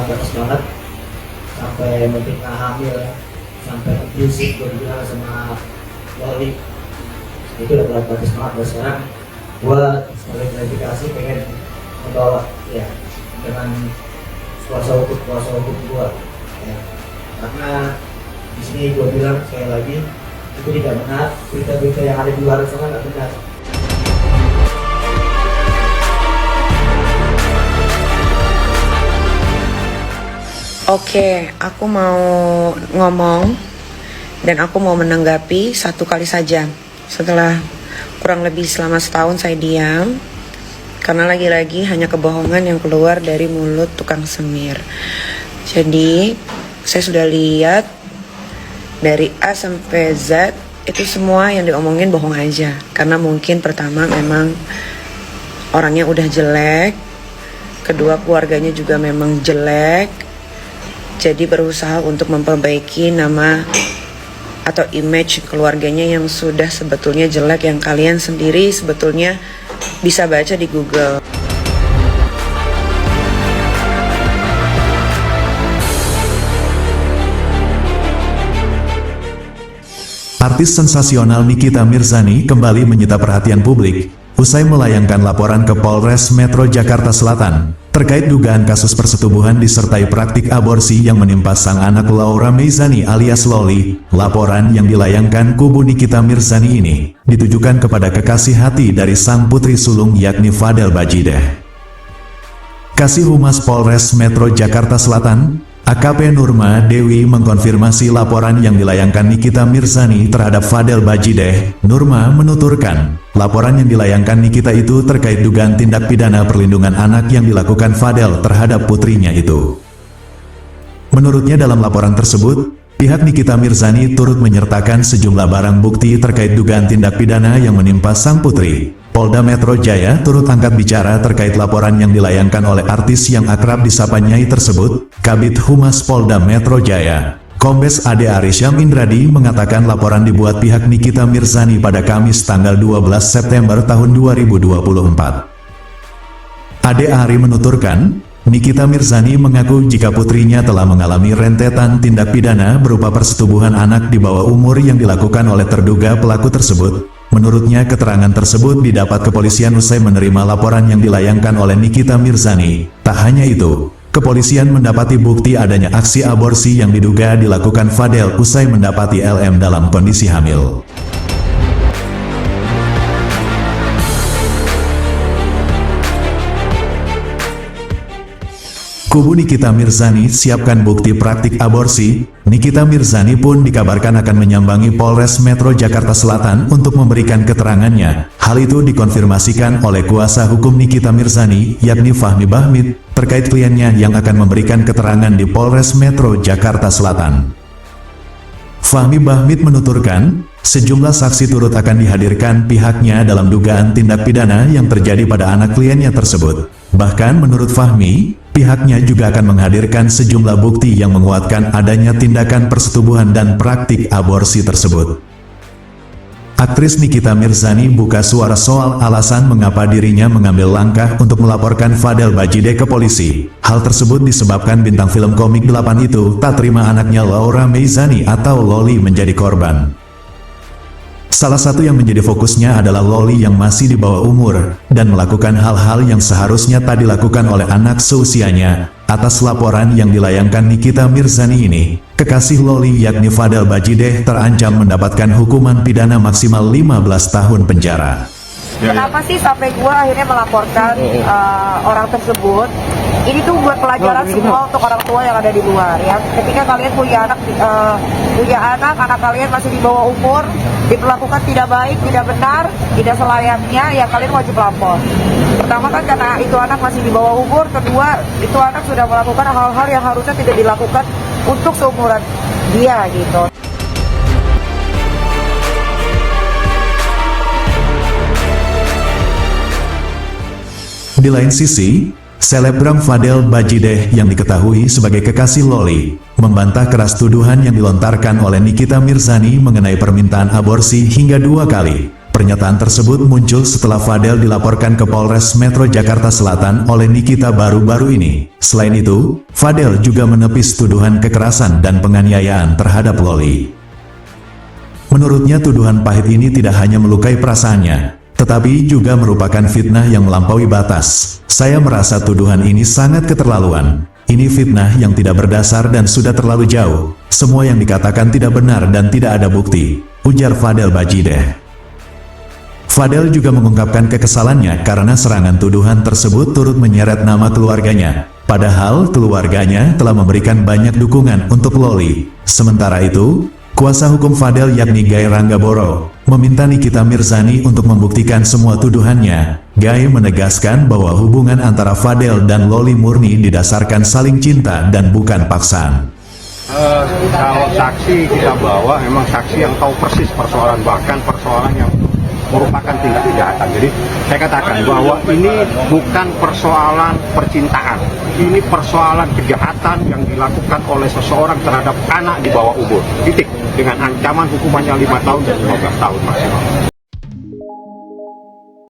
batas banget sampai memfitnah hamil ya, sampai abusif gue bilang sama Loli itu udah berat batas banget. Dan sekarang gue sebagai klarifikasi pengen membawa ya dengan kuasa hukum gue ya. Karena di sini gue bilang sekali lagi itu tidak benar, berita-berita yang ada di luar sana nggak benar. Oke, aku mau ngomong dan aku mau menanggapi satu kali saja. Setelah kurang lebih selama setahun saya diam, karena lagi-lagi hanya kebohongan yang keluar dari mulut tukang semir. Jadi, saya sudah lihat dari A sampai Z, itu semua yang diomongin bohong aja. Karena mungkin pertama memang orangnya udah jelek, kedua keluarganya juga memang jelek. Jadi berusaha untuk memperbaiki nama atau image keluarganya yang sudah sebetulnya jelek, yang kalian sendiri sebetulnya bisa baca di Google. Artis sensasional Nikita Mirzani kembali menyita perhatian publik usai melayangkan laporan ke Polres Metro Jakarta Selatan terkait dugaan kasus persetubuhan disertai praktik aborsi yang menimpa sang anak Laura Meizani alias Loli. Laporan yang dilayangkan kubu Nikita Mirzani ini ditujukan kepada kekasih hati dari sang putri sulung yakni Fadel Bajideh. Kasih Humas Polres Metro Jakarta Selatan, AKP Nurma Dewi mengkonfirmasi laporan yang dilayangkan Nikita Mirzani terhadap Fadel Bajideh. Nurma menuturkan, laporan yang dilayangkan Nikita itu terkait dugaan tindak pidana perlindungan anak yang dilakukan Fadel terhadap putrinya itu. Menurutnya dalam laporan tersebut, pihak Nikita Mirzani turut menyertakan sejumlah barang bukti terkait dugaan tindak pidana yang menimpa sang putri. Polda Metro Jaya turut angkat bicara terkait laporan yang dilayangkan oleh artis yang akrab disapa Nyai tersebut. Kabid Humas Polda Metro Jaya, Kombes Ade Arisyam Indradi mengatakan laporan dibuat pihak Nikita Mirzani pada Kamis tanggal 12 September tahun 2024. Ade Ari menuturkan, Nikita Mirzani mengaku jika putrinya telah mengalami rentetan tindak pidana berupa persetubuhan anak di bawah umur yang dilakukan oleh terduga pelaku tersebut. Menurutnya keterangan tersebut didapat kepolisian usai menerima laporan yang dilayangkan oleh Nikita Mirzani. Tak hanya itu, kepolisian mendapati bukti adanya aksi aborsi yang diduga dilakukan Fadel usai mendapati LM dalam kondisi hamil. Kubu Nikita Mirzani siapkan bukti praktik aborsi. Nikita Mirzani pun dikabarkan akan menyambangi Polres Metro Jakarta Selatan untuk memberikan keterangannya. Hal itu dikonfirmasikan oleh kuasa hukum Nikita Mirzani, yakni Fahmi Bahmid, terkait kliennya yang akan memberikan keterangan di Polres Metro Jakarta Selatan. Fahmi Bahmid menuturkan, sejumlah saksi turut akan dihadirkan pihaknya dalam dugaan tindak pidana yang terjadi pada anak kliennya tersebut. Bahkan menurut Fahmi, pihaknya juga akan menghadirkan sejumlah bukti yang menguatkan adanya tindakan persetubuhan dan praktik aborsi tersebut. Aktris Nikita Mirzani buka suara soal alasan mengapa dirinya mengambil langkah untuk melaporkan Fadel Bajideh ke polisi. Hal tersebut disebabkan bintang film komik 8 itu tak terima anaknya Laura Meizani atau Loli menjadi korban. Salah satu yang menjadi fokusnya adalah Loli yang masih di bawah umur dan melakukan hal-hal yang seharusnya tak dilakukan oleh anak seusianya. Atas laporan yang dilayangkan Nikita Mirzani ini, kekasih Loli yakni Fadel Bajideh terancam mendapatkan hukuman pidana maksimal 15 tahun penjara. Kenapa sih sampai gua akhirnya melaporkan orang tersebut? Ini tuh buat pelajaran semua untuk orang tua yang ada di luar ya. Ketika kalian punya anak kalian masih di bawah umur, diperlakukan tidak baik, tidak benar, tidak selayaknya, ya kalian wajib lapor. Pertama kan karena itu anak masih di bawah umur, kedua itu anak sudah melakukan hal-hal yang harusnya tidak dilakukan untuk seumuran dia gitu. Di lain sisi, selebgram Fadel Bajideh yang diketahui sebagai kekasih Loli membantah keras tuduhan yang dilontarkan oleh Nikita Mirzani mengenai permintaan aborsi hingga 2 kali. Pernyataan tersebut muncul setelah Fadel dilaporkan ke Polres Metro Jakarta Selatan oleh Nikita baru-baru ini. Selain itu, Fadel juga menepis tuduhan kekerasan dan penganiayaan terhadap Loli. Menurutnya tuduhan pahit ini tidak hanya melukai perasaannya, tetapi juga merupakan fitnah yang melampaui batas. Saya merasa tuduhan ini sangat keterlaluan. Ini fitnah yang tidak berdasar dan sudah terlalu jauh. Semua yang dikatakan tidak benar dan tidak ada bukti, ujar Fadel Bajideh. Fadel juga mengungkapkan kekesalannya karena serangan tuduhan tersebut turut menyeret nama keluarganya. Padahal keluarganya telah memberikan banyak dukungan untuk Loli. Sementara itu, kuasa hukum Fadel yakni Gai Ranggaboro meminta Nikita Mirzani untuk membuktikan semua tuduhannya. Gai menegaskan bahwa hubungan antara Fadel dan Loli murni didasarkan saling cinta dan bukan paksaan. Kalau saksi kita bawa, memang saksi yang tahu persis persoalan, bahkan persoalan yang merupakan tindak kejahatan. Jadi saya katakan bahwa ini bukan persoalan percintaan, ini persoalan kejahatan yang dilakukan oleh seseorang terhadap anak di bawah umur. Titik. Dengan ancaman hukumannya 5 tahun dan 15 tahun maksimal.